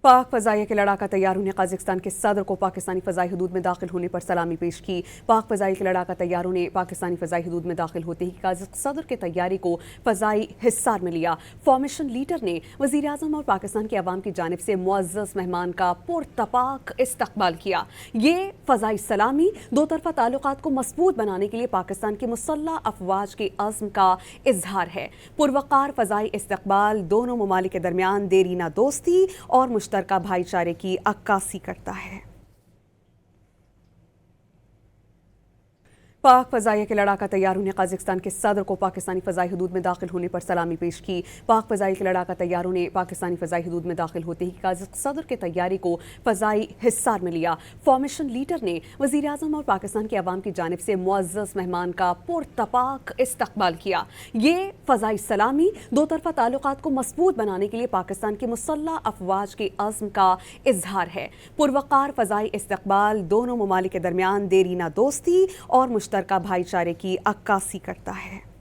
पाक फ़ज़ाइया के लड़ाका तैयारों ने कजाकिस्तान के सदर को पाकिस्तानी फ़ज़ाई हदूद में दाखिल होने पर सलामी पेश की। पाक फ़ज़ाइया के लड़ाका तैयारों ने पाकिस्तानी फ़ज़ाई हदूद में दाखिल होते ही कजाक सदर के तैयारी को फ़ज़ाई हिस्सार में लिया। फॉर्मेशन लीडर ने वज़ीर आज़म और पाकिस्तान के अवाम की जानिब से मुअज़्ज़ज़ मेहमान का पुरतपाक इस्तकबाल किया। ये फ़ज़ाई सलामी दो तरफ़ा ताल्लुकात को मज़बूत बनाने के लिए पाकिस्तान की मुसल्लह अफ़वाज के अज़्म का इजहार है। पुरवक़ार फ़ज़ाई इस्तकबाल दोनों ममालिक के दरमियान देरीना दोस्ती और मुश्तरका भाईचारे की अक्कासी करता है। पाक फ़ज़ाइया के लड़ाका तैयारों ने कजाकिस्तान के सदर को पाकिस्तानी फ़ज़ाई हदूद में दाखिल होने पर सलामी पेश की। पाक फ़ज़ाइया के लड़ाका तैयारों ने पाकिस्तानी फ़ज़ाई हदूद में दाखिल होते ही कजाक सदर के तैयारी को फ़ज़ाई हिस्सार में लिया। फॉर्मेशन लीडर ने वज़ीर आज़म और पाकिस्तान के अवाम की जानिब से मुअज़्ज़ज़ मेहमान का पुरतपाक इस्तकबाल किया। ये फ़ज़ाई सलामी दो तरफ़ा ताल्लुकात को मज़बूत बनाने के लिए पाकिस्तान की मुसल्लह अफ़वाज के अज़्म का इजहार है। पुरवक़ार फ़ज़ाई इस्तकबाल दोनों ममालिक के दरमियान देरीना दोस्ती और मुश्तरका भाईचारे की अक्कासी करता है।